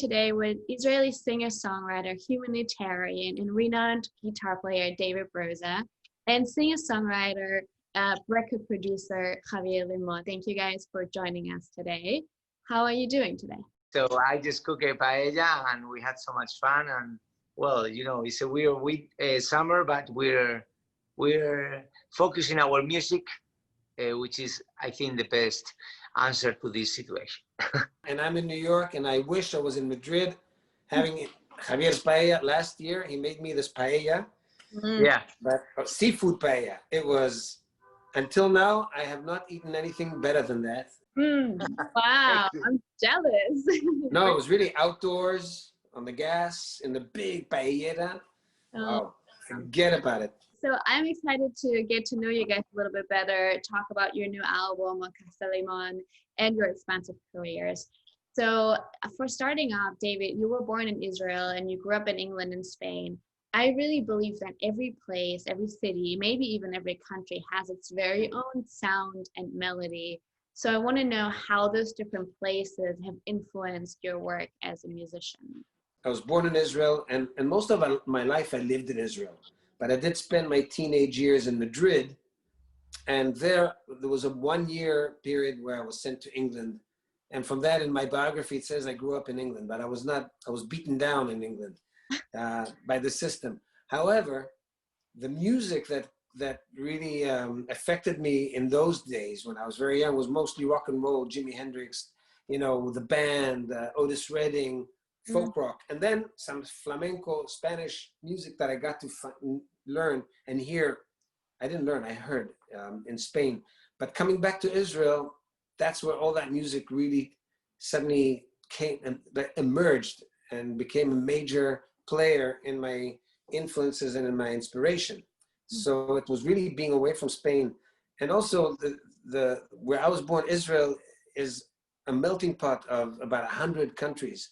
today with Israeli singer-songwriter, humanitarian, and renowned guitar player David Broza, and singer-songwriter, record producer Javier Limón. Thank you guys for joining us today. How are you doing today? So I just cooked a paella and we had so much fun. And well, you know, it's a weird summer, but we're focusing our music, which is, I think, the best answer to this situation. And I'm in New York, and I wish I was in Madrid having Javier's paella last year. He made me this paella, but seafood paella. It was, until now, I have not eaten anything better than that. Wow, I'm jealous. No, it was really outdoors on the gas in the big paella. Wow, forget about it. So I'm excited to get to know you guys a little bit better, talk about your new album on Casa Limón and your expansive careers. So for starting off, David, you were born in Israel and you grew up in England and Spain. I really believe that every place, every city, maybe even every country has its very own sound and melody. So I want to know how those different places have influenced your work as a musician. I was born in Israel, and most of my life I lived in Israel. But I did spend my teenage years in Madrid, and there was a 1-year period where I was sent to England. And from that, in my biography, it says I grew up in England, but I was beaten down in England by the system. However, the music that really affected me in those days when I was very young was mostly rock and roll, Jimi Hendrix, you know, the band, Otis Redding, folk rock, and then some flamenco, Spanish music that I got to learn and hear. I didn't learn, I heard in Spain. But coming back to Israel, that's where all that music really suddenly came and emerged and became a major player in my influences and in my inspiration. So it was really being away from Spain. And also the where I was born, Israel, is a melting pot of about 100 countries.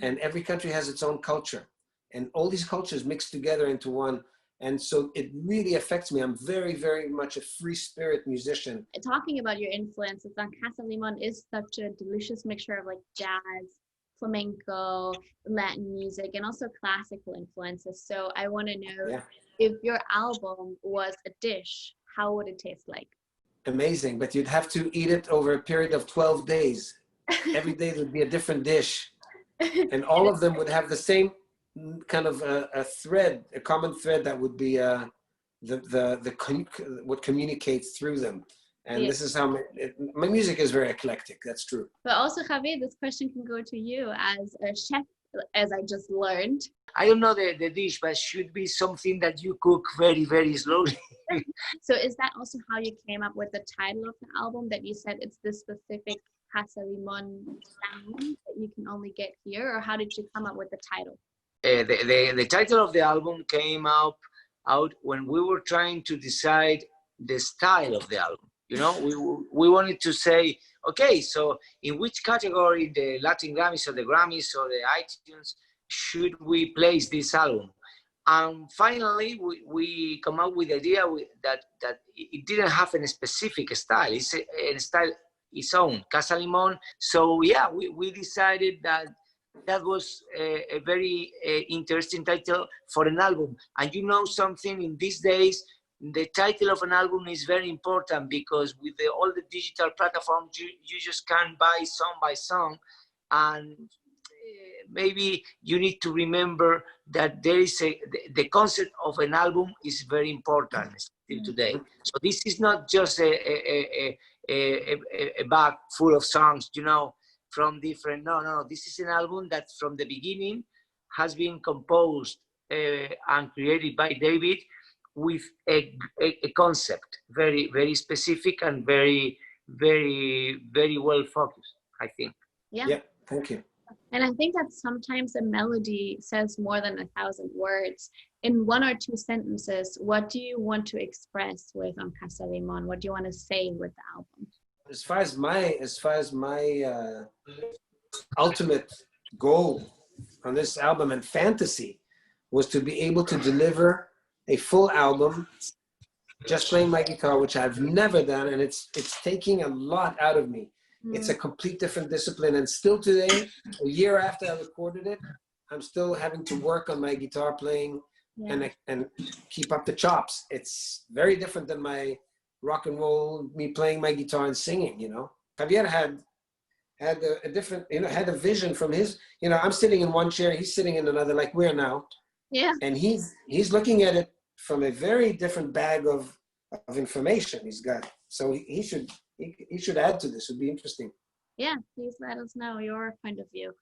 And every country has its own culture. And all these cultures mixed together into one. And so it really affects me. I'm very, very much a free spirit musician. Talking about your influences on Casa Limón is such a delicious mixture of like jazz, flamenco, Latin music, and also classical influences. So I want to know if your album was a dish, how would it taste like? Amazing, but you'd have to eat it over a period of 12 days. Every day would be a different dish. And all of them would have the same kind of a thread, a common thread that would be what communicates through them. And this is how my music is very eclectic. That's true. But also, Javier, this question can go to you as a chef, as I just learned. I don't know the dish, but it should be something that you cook very, very slowly. So is that also how you came up with the title of the album, that you said it's this specific Casa Limón sound that you can only get here, or how did you come up with the title? The title of the album came out when we were trying to decide the style of the album. You know, we wanted to say, okay, so in which category, the Latin Grammys or the Grammys or the iTunes, should we place this album? And finally, we come up with the idea that it didn't have a specific style. It's a style its own, Casa Limón. So yeah, we decided that was a very interesting title for an album. And you know something, in these days, the title of an album is very important, because with all the digital platforms, you just can't buy song by song. And maybe you need to remember that there is the concept of an album is very important still today. So this is not just a bag full of songs, you know, from different, no, this is an album that from the beginning has been composed and created by David with a concept, very, very specific and very, very, very well focused, I think. Yeah, thank you. And I think that sometimes a melody says more than 1,000 words. In 1 or 2 sentences, what do you want to express with on Casa Limón? What do you want to say with the album? As far as my ultimate goal on this album and fantasy was to be able to deliver a full album just playing my guitar, which I've never done, and it's taking a lot out of me. It's a complete different discipline. And still today, a year after I recorded it, I'm still having to work on my guitar playing and keep up the chops. It's very different than my rock and roll, me playing my guitar and singing, you know. Javier had a different, you know, had a vision from his, you know, I'm sitting in one chair, he's sitting in another, like we're now. Yeah. And he's looking at it from a very different bag of information he's got. So he should add to this. It would be interesting. Yeah, please let us know your point of view.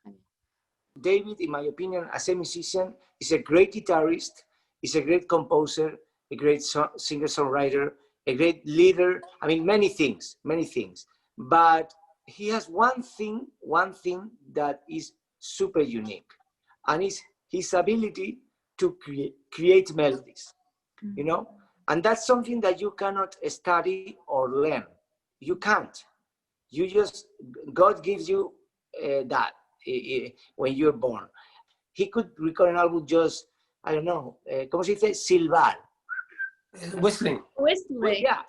David, in my opinion, as a musician, is a great guitarist, is a great composer, a great singer-songwriter, a great leader. I mean, many things. But he has one thing that is super unique, and it's his ability to create melodies, you know? And that's something that you cannot study or learn. You can't. You just, God gives you that when you're born. He could record an album just, I don't know, ¿cómo se dice? Silbar. Whistling. Yeah.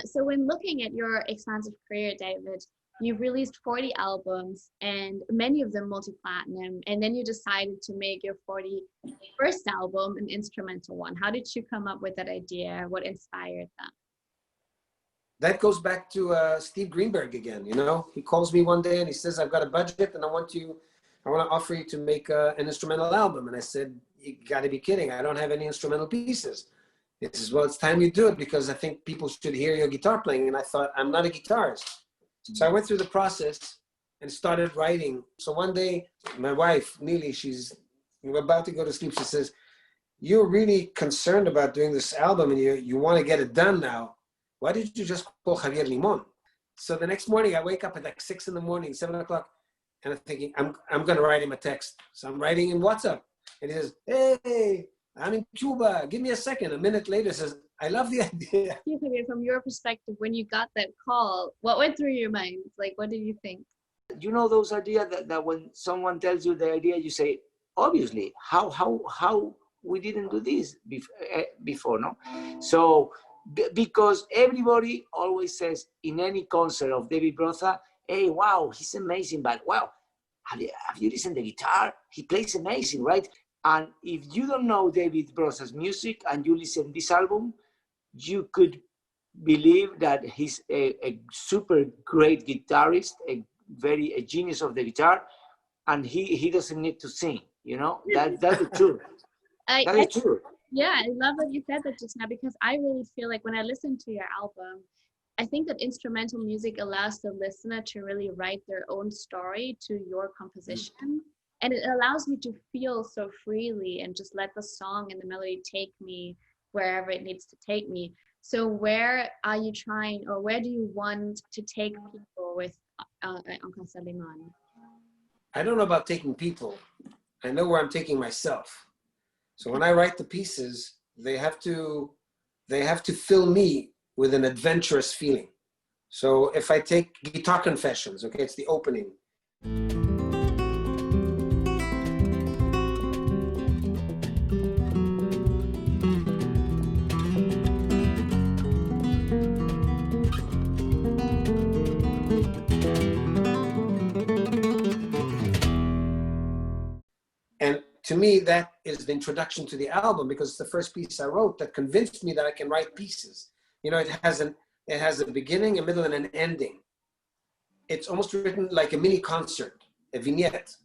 So when looking at your expansive career, David, you've released 40 albums and many of them multi-platinum, and then you decided to make your 41st album an instrumental one. How did you come up with that idea? What inspired that? That goes back to Steve Greenberg again, you know. He calls me one day and he says, I've got a budget and I want to offer you to make an instrumental album. And I said, you gotta be kidding. I don't have any instrumental pieces. He says, well, it's time you do it because I think people should hear your guitar playing. And I thought, I'm not a guitarist. So I went through the process and started writing. So one day, my wife, Neely, we're about to go to sleep. She says, you're really concerned about doing this album and you want to get it done now. Why did you just call Javier Limón? So the next morning, I wake up at like 6 in the morning, 7 o'clock, and I'm thinking, I'm going to write him a text. So I'm writing in WhatsApp. And he says, hey, I'm in Cuba. Give me a second. A minute later, says, I love the idea. From your perspective, when you got that call, what went through your mind? Like, what did you think? You know those ideas that when someone tells you the idea, you say, obviously, how we didn't do this before, no? So, because everybody always says in any concert of David Broza, hey, wow, he's amazing, but wow, have you listened to the guitar? He plays amazing, right? And if you don't know David Broza's music and you listen to this album, you could believe that he's a super great guitarist, a genius of the guitar, and he doesn't need to sing, you know? That's the truth. That is true. Yeah, I love that you said that just now, because I really feel like when I listen to your album, I think that instrumental music allows the listener to really write their own story to your composition. And it allows me to feel so freely and just let the song and the melody take me wherever it needs to take me. So where are you trying, or where do you want to take people with on Casa Limón? I don't know about taking people. I know where I'm taking myself. So when I write the pieces, they have to fill me with an adventurous feeling. So if I take Guitar Confessions, okay, it's the opening. And to me, that is the introduction to the album, because it's the first piece I wrote that convinced me that I can write pieces. You know, it has a beginning, a middle, and an ending. It's almost written like a mini concert, a vignette.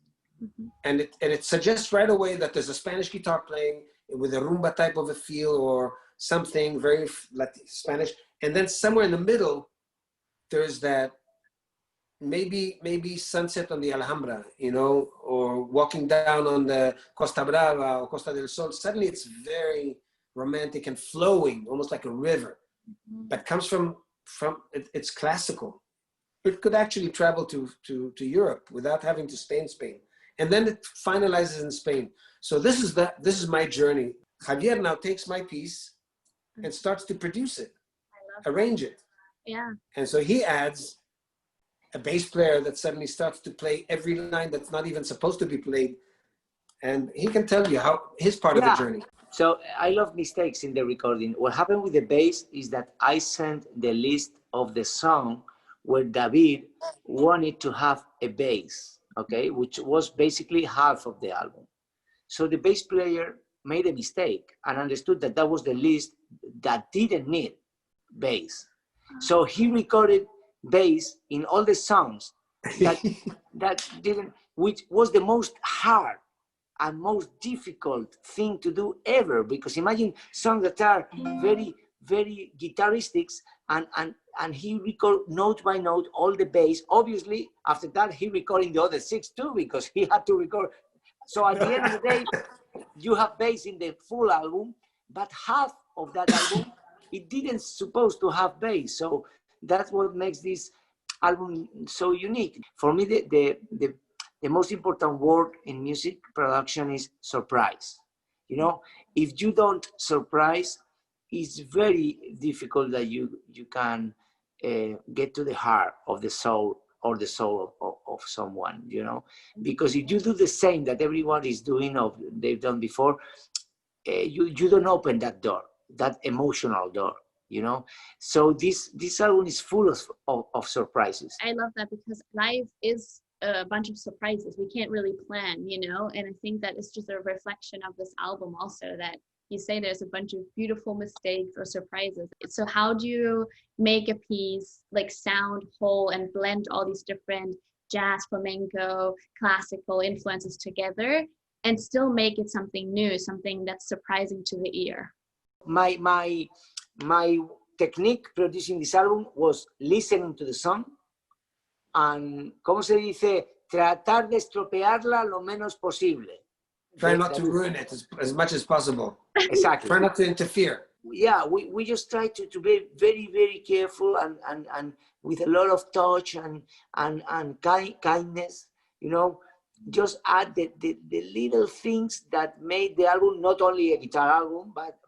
Mm-hmm. And it suggests right away that there's a Spanish guitar playing with a rumba type of a feel or something very Spanish. And then somewhere in the middle, there's that maybe sunset on the Alhambra, you know, or walking down on the Costa Brava or Costa del Sol. Suddenly it's very romantic and flowing, almost like a river, but comes from it's classical. It could actually travel to Europe without having to stay in Spain. And then it finalizes in Spain. So this is my journey. Javier now takes my piece and starts to produce it, arrange it. Yeah. And so he adds a bass player that suddenly starts to play every line that's not even supposed to be played. And he can tell you how his part of the journey. So I love mistakes in the recording. What happened with the bass is that I sent the list of the song where David wanted to have a bass, okay, which was basically half of the album. So the bass player made a mistake and understood that that was the list that didn't need bass. So he recorded bass in all the songs that didn't, which was the most hard and most difficult thing to do ever, because imagine songs that are very, very guitaristics, and he recorded note by note all the bass. Obviously, after that, he recorded the other 6 too, because he had to record. So at the end of the day, you have bass in the full album, but half of that album, it didn't supposed to have bass. So that's what makes this album so unique. For me, the most important word in music production is surprise. You know, if you don't surprise, it's very difficult that you can get to the heart of the soul, or the soul of someone, you know, because if you do the same that everyone is doing or they've done before, you don't open that door, that emotional door, you know. So this album is full of surprises. I love that, because life is a bunch of surprises. We can't really plan, you know, and I think that it's just a reflection of this album also, that you say there's a bunch of beautiful mistakes or surprises. So how do you make a piece like sound whole and blend all these different jazz, flamenco, classical influences together and still make it something new, something that's surprising to the ear? My technique producing this album was listening to the song and, ¿cómo se dice? Tratar de estropearla lo menos posible. Try not to ruin it as much as possible. Exactly. Try not to interfere. Yeah, we just try to be very, very careful and with a lot of touch and kindness, you know, just add the little things that made the album not only a guitar album, but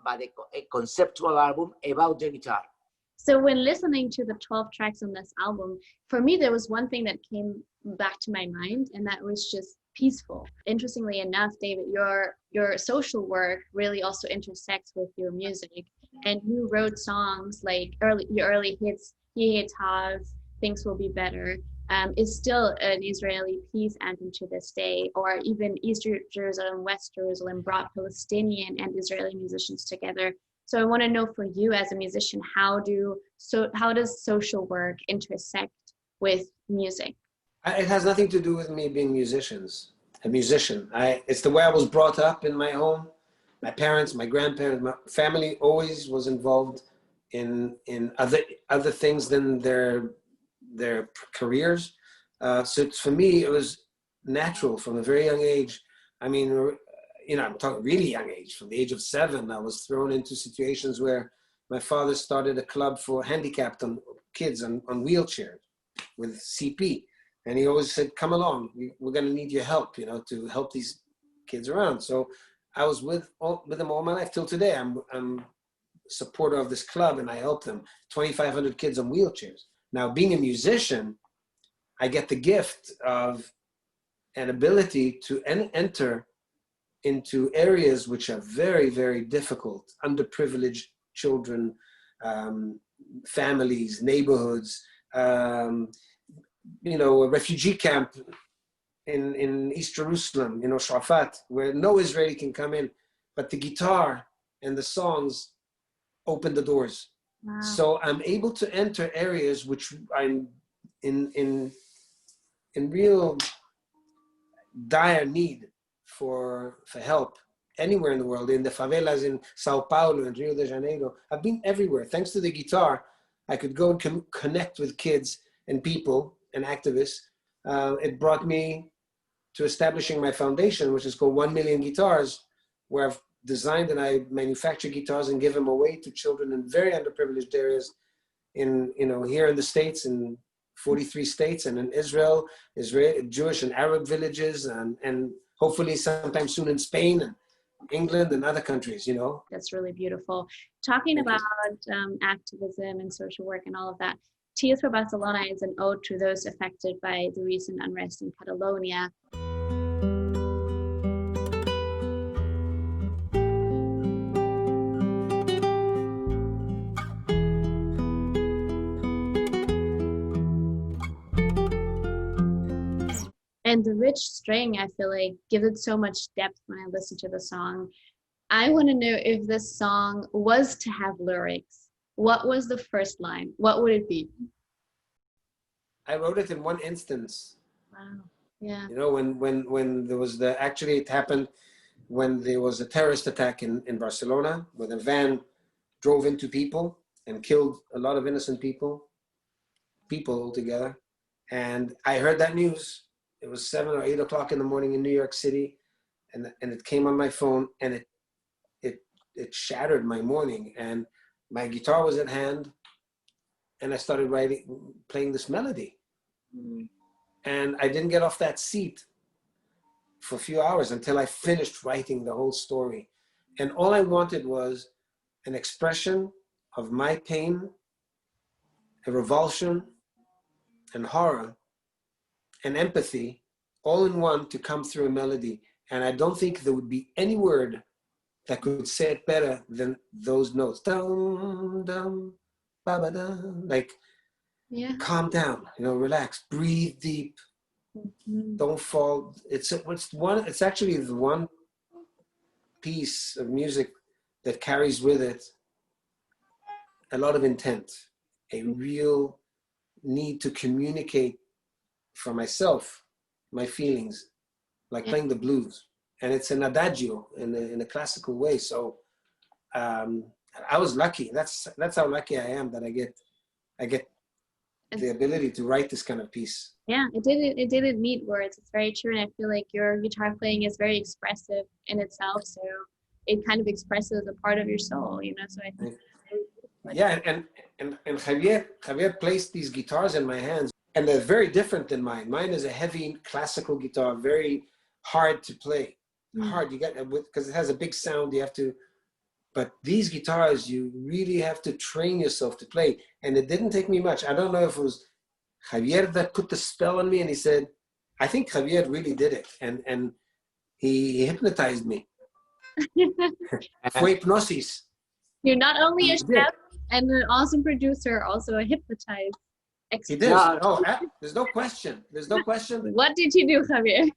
a conceptual album about the guitar. So when listening to the 12 tracks on this album, for me, there was one thing that came back to my mind, and that was just peaceful. Interestingly enough, David, your social work really also intersects with your music, and you wrote songs like your early hits, Yihye Tov, Things Will Be Better, is still an Israeli peace anthem to this day, or even East Jerusalem, West Jerusalem brought Palestinian and Israeli musicians together. So I want to know, for you as a musician, how does social work intersect with music? It has nothing to do with me being a musician. It's the way I was brought up in my home. My parents, my grandparents, my family always was involved in other things than their careers. So for me, it was natural from a very young age. I mean, you know, I'm talking really young age. From the age of 7, I was thrown into situations where my father started a club for handicapped kids on wheelchairs with CP. And he always said, come along, we're going to need your help, you know, to help these kids around. So I was with them all my life till today. I'm a supporter of this club, and I help them. 2,500 kids on wheelchairs. Now, being a musician, I get the gift of an ability to enter into areas which are very, very difficult, underprivileged children, families, neighborhoods, you know, a refugee camp in East Jerusalem, you know, Shafat, where no Israeli can come in, but the guitar and the songs open the doors. Wow. So I'm able to enter areas which I'm in real dire need for help anywhere in the world, in the favelas in Sao Paulo and Rio de Janeiro. I've been everywhere. Thanks to the guitar, I could go and connect with kids and people and activists. It brought me to establishing my foundation, which is called 1 Million Guitars, where I've designed and I manufacture guitars and give them away to children in very underprivileged areas in, you know, here in the States, in 43 states, and in Israel, Jewish and Arab villages, and hopefully sometime soon in Spain and England and other countries, you know. That's really beautiful. Talking about activism and social work and all of that, Tears for Barcelona is an ode to those affected by the recent unrest in Catalonia. And the rich string, I feel like, gives it so much depth when I listen to the song. I want to know if this song was to have lyrics. What was the first line? What would it be? I wrote it in one instance. Wow. Yeah. You know, when there was actually it happened when there was a terrorist attack in Barcelona, where the van drove into people and killed a lot of innocent people altogether. And I heard that news. It was 7 or 8 o'clock in the morning in New York City, and it came on my phone, and it shattered my morning. And my guitar was at hand, and I started playing this melody. Mm. And I didn't get off that seat for a few hours until I finished writing the whole story. And all I wanted was an expression of my pain, a revulsion, and horror, and empathy, all in one, to come through a melody. And I don't think there would be any word that could say it better than those notes. Dum, dum, ba, ba, dum. Like, yeah. Calm down, you know, relax, breathe deep, don't fall. It's actually the one piece of music that carries with it a lot of intent, a real need to communicate for myself, my feelings, like playing the blues. And it's an adagio in a classical way. So I was lucky. That's how lucky I am that I get the ability to write this kind of piece. Yeah, it didn't need words. It's very true. And I feel like your guitar playing is very expressive in itself. So it kind of expresses a part of your soul, you know. So I think yeah, and Javier placed these guitars in my hands, and they're very different than mine. Mine is a heavy classical guitar, very hard to play. Hard, you get because it has a big sound. You have to, but these guitars, you really have to train yourself to play. And it didn't take me much. I don't know if it was Javier that put the spell on me, and he said, I think Javier really did it, and he hypnotized me. Fue hypnosis. You're not only a chef and an awesome producer, also a hypnotized expert. He did. Oh, there's no question. There's no question. What did you do, Javier?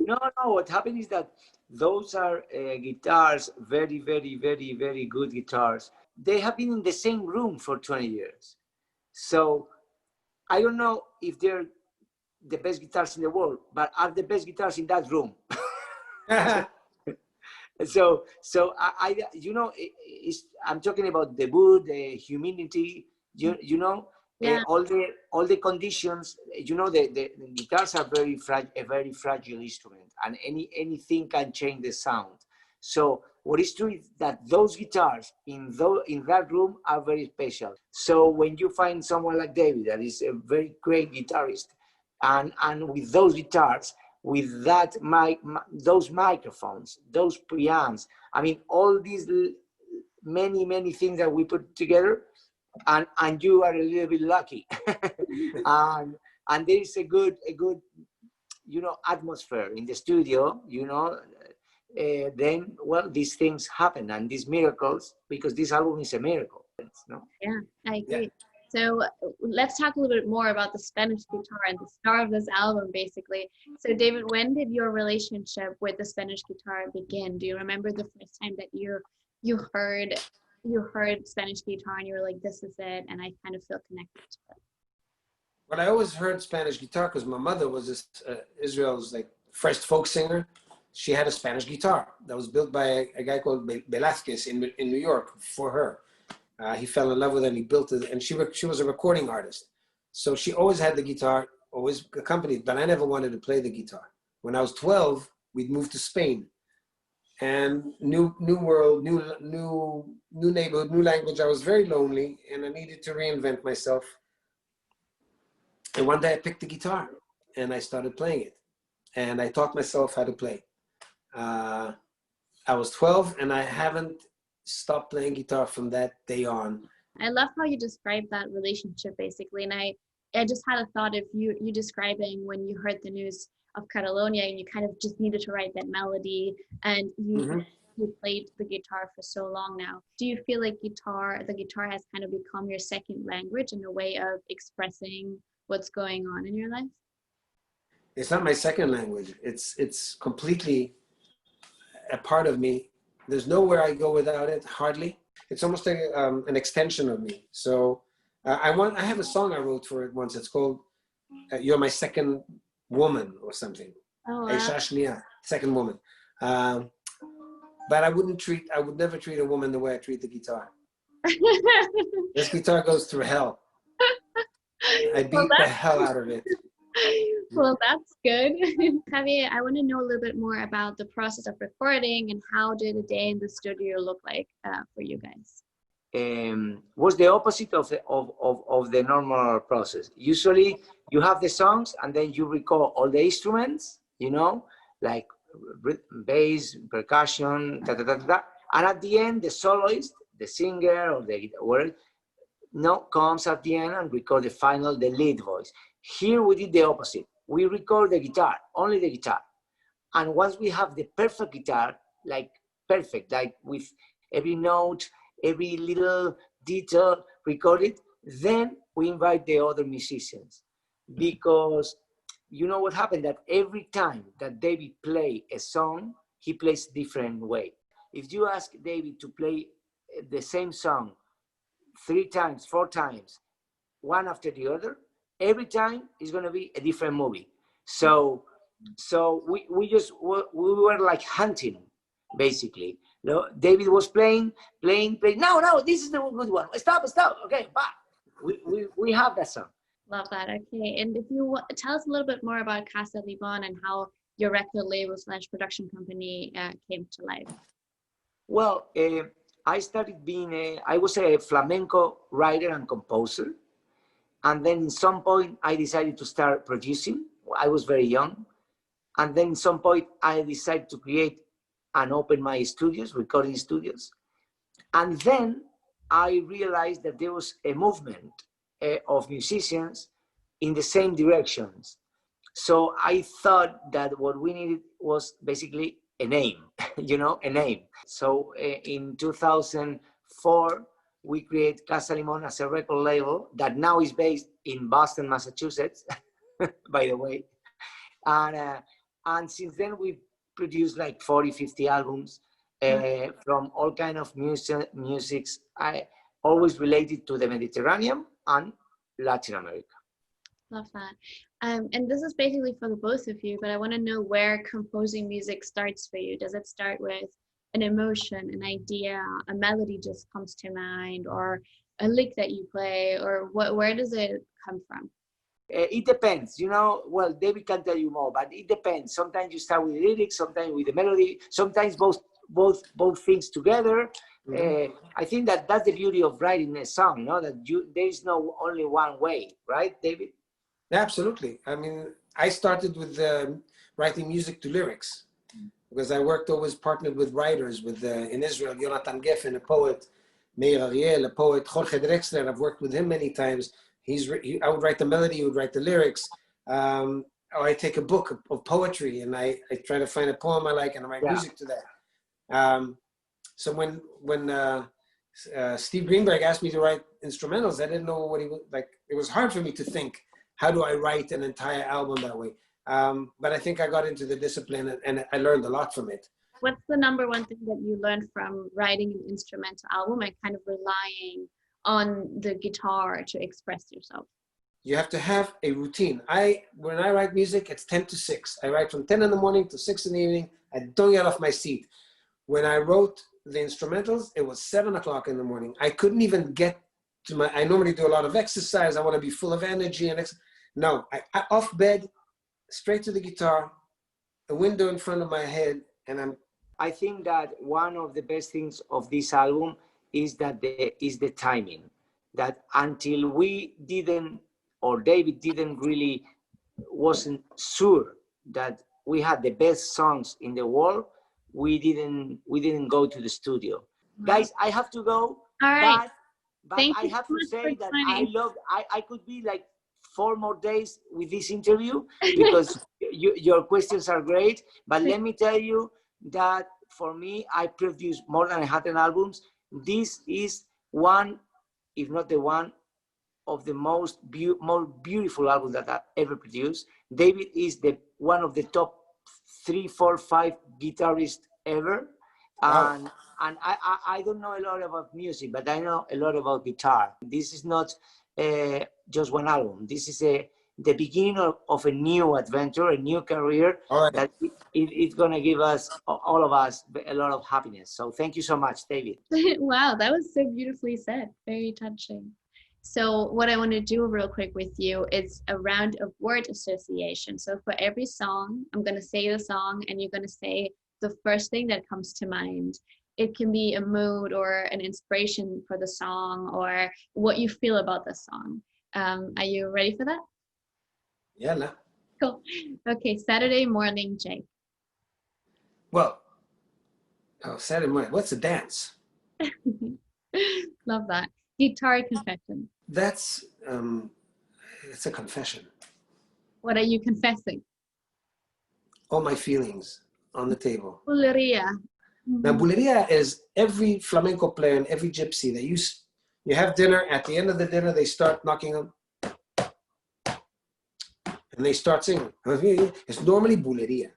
No. What happened is that those are guitars, very, very, very, very good guitars. They have been in the same room for 20 years. So I don't know if they're the best guitars in the world, but are the best guitars in that room. So I you know, I'm talking about the wood, the humidity, you know, all the conditions. You know, the guitars are a very fragile instrument, and anything can change the sound. So what is true is that those guitars in that room are very special. So when you find someone like David, that is a very great guitarist, and with those guitars, with that those microphones, those preamps, I mean, all these many things that we put together, and you are a little bit lucky, and there is a good you know, atmosphere in the studio, you know. Then, well, these things happen, and these miracles, because this album is a miracle. No? Yeah, I agree. Yeah. So let's talk a little bit more about the Spanish guitar and the star of this album, basically. So David, when did your relationship with the Spanish guitar begin? Do you remember the first time that you heard Spanish guitar and you were like, this is it, and I kind of feel connected to it? Well, I always heard Spanish guitar because my mother was Israel's like first folk singer. She had a Spanish guitar that was built by a guy called Velázquez in New York for her. He fell in love with it and he built it, and she was a recording artist. So she always had the guitar, always accompanied, but I never wanted to play the guitar. When I was 12, we'd moved to Spain, and new world, new neighborhood, new language. I was very lonely and I needed to reinvent myself. And one day I picked the guitar and I started playing it, and I taught myself how to play. I was 12 and I haven't stopped playing guitar from that day on. I love how you describe that relationship, basically. And I just had a thought of you describing when you heard the news of Catalonia and you kind of just needed to write that melody, and you played the guitar for so long now. Do you feel like the guitar has kind of become your second language in a way of expressing what's going on in your life? It's not my second language. It's completely a part of me. There's nowhere I go without it, hardly. It's almost like an extension of me. So I have a song I wrote for it once. It's called You're My Second Woman or something. Oh, wow. Second woman. But I would never treat a woman the way I treat the guitar. This guitar goes through hell. I beat the hell out of it. Well, that's good. Javier, I want to know a little bit more about the process of recording and how did a day in the studio look like for you guys? Was the opposite of the normal process. Usually you have the songs and then you record all the instruments, you know, like bass, percussion, da, da, da, da. And at the end, the soloist, the singer or the word, comes at the end and record the lead voice. Here we did the opposite. We record the guitar, only the guitar. And once we have the perfect guitar, like perfect, like with every note, every little detail recorded, then we invite the other musicians. Because you know what happened, that every time that David plays a song, he plays different way. If you ask David to play the same song 3 times, 4 times, one after the other, every time is going to be a different movie. So we were like hunting, basically. No, David was playing. No, this is the good one. Stop. Okay, bye. We have that song. Love that. Okay, and if you tell us a little bit more about Casa Limón and how your record label / production company came to life. Well, I started being I was a flamenco writer and composer. And then at some point I decided to start producing. I was very young. And then at some point I decided to create and open my studios, recording studios. And then I realized that there was a movement of musicians in the same directions. So I thought that what we needed was basically a name, a name. So in 2004, we create Casa Limón as a record label that now is based in Boston, Massachusetts, by the way. And since then, we've produced like 40, 50 albums from all kinds of musics, always related to the Mediterranean and Latin America. Love that. And this is basically for the both of you, but I want to know where composing music starts for you. Does it start with an emotion, an idea, a melody just comes to mind, or a lick that you play, or where does it come from? It depends, well, David can tell you more, but it depends. Sometimes you start with the lyrics, sometimes with the melody, sometimes both things together. Mm-hmm. I think that's the beauty of writing a song, that there is no only one way, right, David? Absolutely. I mean, I started with writing music to lyrics, because I always partnered with writers, in Israel, Yonatan Geffen, a poet, Meir Ariel, a poet, Jorge Drexler. I've worked with him many times. I would write the melody, he would write the lyrics. Or I take a book of poetry and I try to find a poem I like and I write music to that. So when Steve Greenberg asked me to write instrumentals, I didn't know what he would like. It was hard for me to think, how do I write an entire album that way? But I think I got into the discipline and I learned a lot from it. What's the number one thing that you learned from writing an instrumental album and kind of relying on the guitar to express yourself? You have to have a routine. When I write music, it's 10 to 6. I write from 10 in the morning to 6 in the evening. I don't get off my seat. When I wrote the instrumentals, it was 7 o'clock in the morning. I couldn't even get to I normally do a lot of exercise. I want to be full of energy. No, I off bed, straight to the guitar, a window in front of my head, and I think that one of the best things of this album is that the timing. That until we didn't, or David wasn't sure that we had the best songs in the world, we didn't go to the studio. Guys, I have to go. All right. But I have to say that I could be like 4 more days with this interview because your questions are great. But let me tell you that for me, I produced more than 100 albums. This is one, if not the one, of the most beautiful albums that I ever produced. David is one of the top 3, 4, 5 guitarists ever. Wow. And I don't know a lot about music, but I know a lot about guitar. This is not just one album. This is the beginning of a new adventure, a new career. All right. That it's going to give us, all of us, a lot of happiness. So thank you so much, David. Wow, that was so beautifully said. Very touching. So what I want to do real quick with you is a round of word association. So for every song, I'm going to say the song and you're going to say the first thing that comes to mind. It can be a mood or an inspiration for the song or what you feel about the song. Are you ready for that? Yeah, no. Cool. Okay, Saturday morning, Jake. Well, Saturday morning. What's a dance? Love that. Guitar confession. That's it's a confession. What are you confessing? All my feelings on the table. Bulería. Now, bulería is every flamenco player and every gypsy. You have dinner. At the end of the dinner, they start knocking on, and they start singing. It's normally bulería.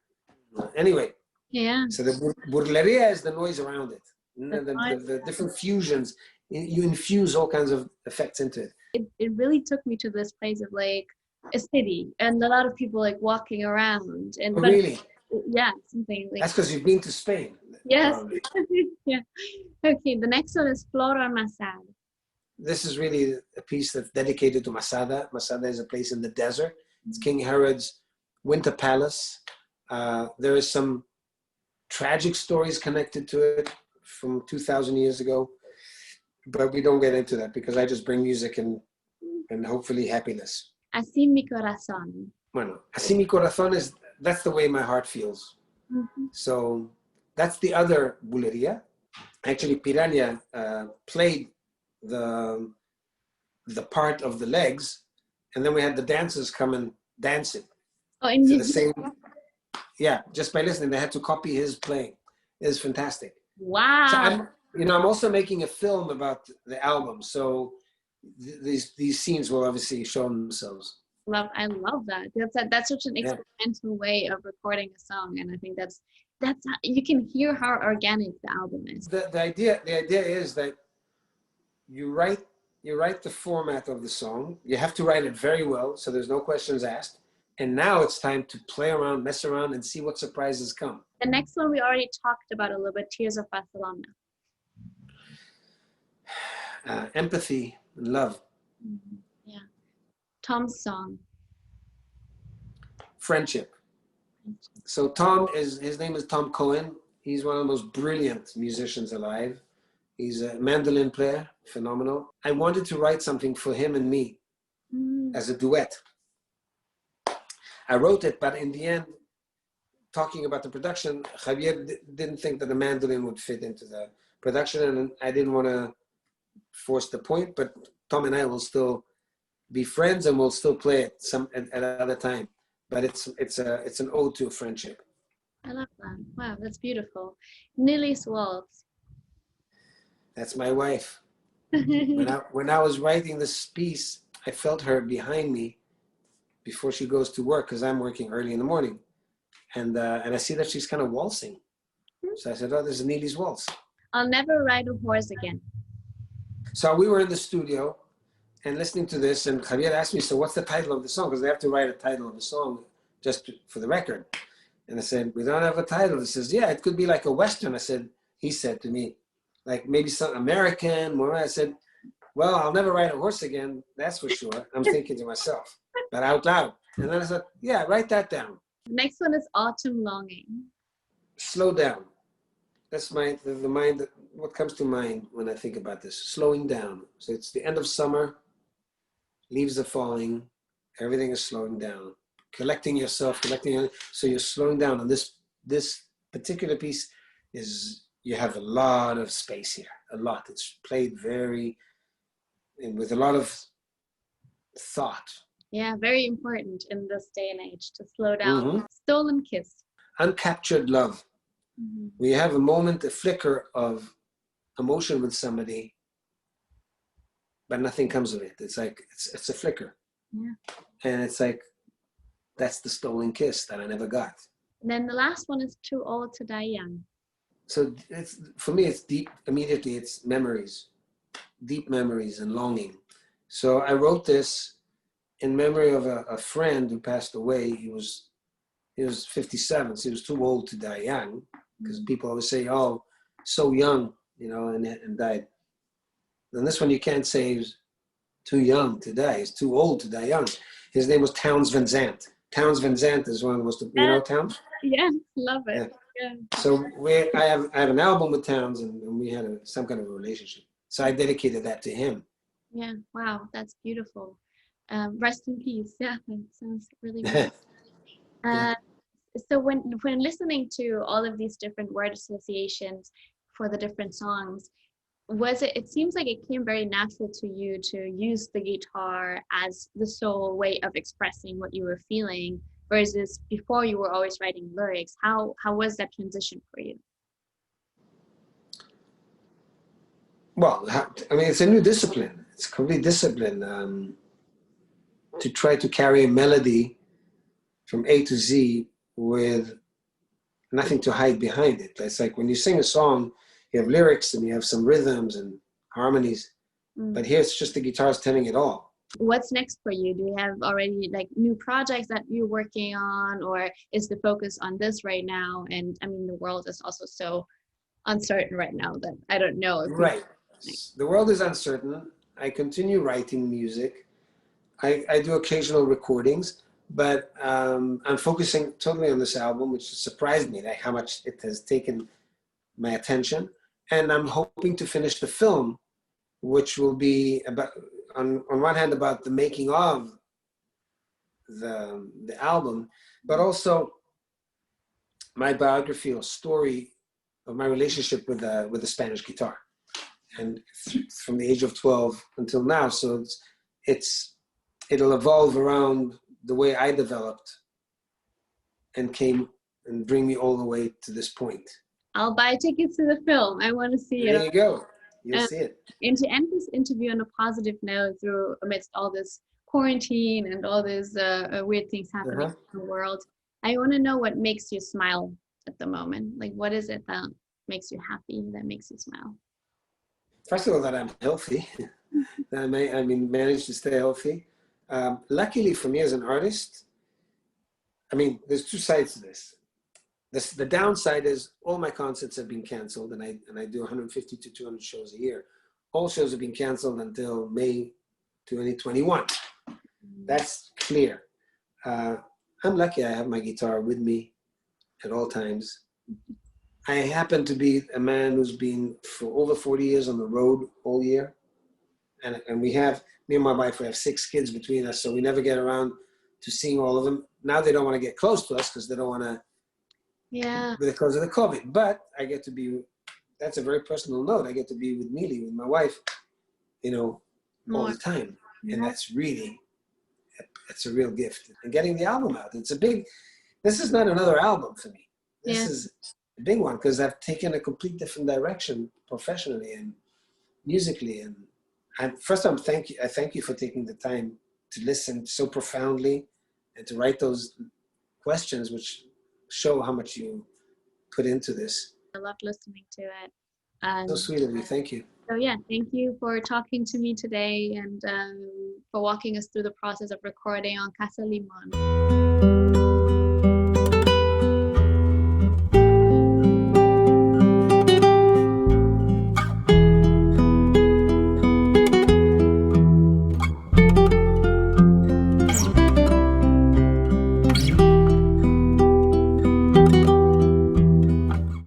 Anyway. Yeah. So the bulería is the noise around it. The different fusions. You infuse all kinds of effects into it. It really took me to this place of like a city and a lot of people like walking around. And really? Yeah, something like. That's because you've been to Spain. Yes. Yeah. Okay, the next one is Flora Masada. This is really a piece that's dedicated to Masada. Masada is a place in the desert. It's King Herod's winter palace. There is some tragic stories connected to it from 2,000 years ago. But we don't get into that because I just bring music and hopefully happiness. Así mi corazón. Bueno, así mi corazón that's the way my heart feels. Mm-hmm. So that's the other bulería. Actually, Piranha played the part of the legs, and then we had the dancers come and dance it. Oh, in the same. Yeah, just by listening, they had to copy his playing. It was fantastic. Wow. So I'm also making a film about the album, so these scenes will obviously show themselves. I love that. That's such an experimental way of recording a song, and I think that's you can hear how organic the album is. The idea is that you write the format of the song. You have to write it very well, so there's no questions asked. And now it's time to play around, mess around, and see what surprises come. The next one we already talked about a little bit, Tears of Barcelona. Empathy and love. Mm-hmm. Yeah. Tom's song. Friendship. So Tom his name is Tom Cohen. He's one of the most brilliant musicians alive. He's a mandolin player, phenomenal. I wanted to write something for him and me as a duet. I wrote it, but in the end, talking about the production, Javier didn't think that the mandolin would fit into the production, and I didn't want to force the point, but Tom and I will still be friends and we'll still play it at another time. But it's an ode to friendship. I love that. Wow, that's beautiful. Nili's Waltz. That's my wife. When I was writing this piece, I felt her behind me before she goes to work, because I'm working early in the morning, and I see that she's kind of waltzing. So I said, "Oh, this is Nili's Waltz." I'll never ride a horse again. So we were in the studio and listening to this, and Javier asked me, "So what's the title of the song?" Because they have to write a title of the song just for the record. And I said, "We don't have a title." He says, "Yeah, it could be like a Western." He said to me, like maybe some American. More. I said, "Well, I'll never ride a horse again, that's for sure." I'm thinking to myself, but out loud. And then I said, "Yeah, write that down." The next one is Autumn Longing. Slow down. That's the mind. What comes to mind when I think about this? Slowing down. So it's the end of summer. Leaves are falling. Everything is slowing down. Collecting yourself, so you're slowing down. And this particular piece you have a lot of space here. A lot. It's played with a lot of thought. Yeah, very important in this day and age to slow down. Mm-hmm. Stolen Kiss. Uncaptured love. Mm-hmm. We have a moment, a flicker of emotion with somebody, but nothing comes of it. It's like, it's a flicker. Yeah. And it's like, that's the stolen kiss that I never got. And then the last one is Too Old to Die Young. So it's, for me, it's deep, immediately it's memories, deep memories and longing. So I wrote this in memory of a friend who passed away. He was 57, so he was too old to die young, because people always say, oh, so young, you know, and died. And this one you can't say he was too young to die. He's too old to die young. His name was Towns Van Zandt. Towns Van Zandt is one of the most, you know Towns? Yeah, love it. Yeah. So I have an album with Towns, and we had some kind of a relationship. So I dedicated that to him. Yeah, wow, that's beautiful. Rest in peace. Yeah, that sounds really nice. So when listening to all of these different word associations for the different songs, it seems like it came very natural to you to use the guitar as the sole way of expressing what you were feeling, versus before you were always writing lyrics. How was that transition for you? Well, I mean, it's a new discipline. It's a complete discipline to try to carry a melody from A to Z with nothing to hide behind it. It's like when you sing a song, you have lyrics and you have some rhythms and harmonies, but here it's just the guitars telling it all. What's next for you? Do you have already like new projects that you're working on, or is the focus on this right now? And I mean, the world is also so uncertain right now that I don't know if right. The world is uncertain. I continue writing music. I do occasional recordings, but I'm focusing totally on this album, which surprised me, like how much it has taken my attention. And I'm hoping to finish the film, which will be about, on one hand, about the making of the album, but also my biography or story of my relationship with the Spanish guitar, and from the age of 12 until now. So it'll evolve around the way I developed and came and bring me all the way to this point. I'll buy tickets to the film. I want to see it. There you go. You'll see it. And to end this interview on a positive note, amidst all this quarantine and all these weird things happening in the world, I want to know what makes you smile at the moment. Like, what is it that makes you happy, that makes you smile? First of all, that I'm healthy. That I managed to stay healthy. Luckily for me as an artist, I mean, there's two sides to this. The downside is all my concerts have been canceled, and I do 150 to 200 shows a year. All shows have been canceled until May 2021. That's clear. I'm lucky I have my guitar with me at all times. I happen to be a man who's been for over 40 years on the road all year. And me and my wife, we have 6 kids between us, so we never get around to seeing all of them. Now they don't want to get close to us because they don't want to, because of the COVID. But I get to be, that's a very personal note, I get to be with Mili, with my wife, you know, all the time. And that's really, it's a real gift. And getting the album out, this is not another album for me. This is a big one, because I've taken a complete different direction professionally and musically. And first, I thank you for taking the time to listen so profoundly and to write those questions, which show how much you put into this. I loved listening to it. So sweet of you. Thank you. So yeah, thank you for talking to me today and for walking us through the process of recording on Casa Limón.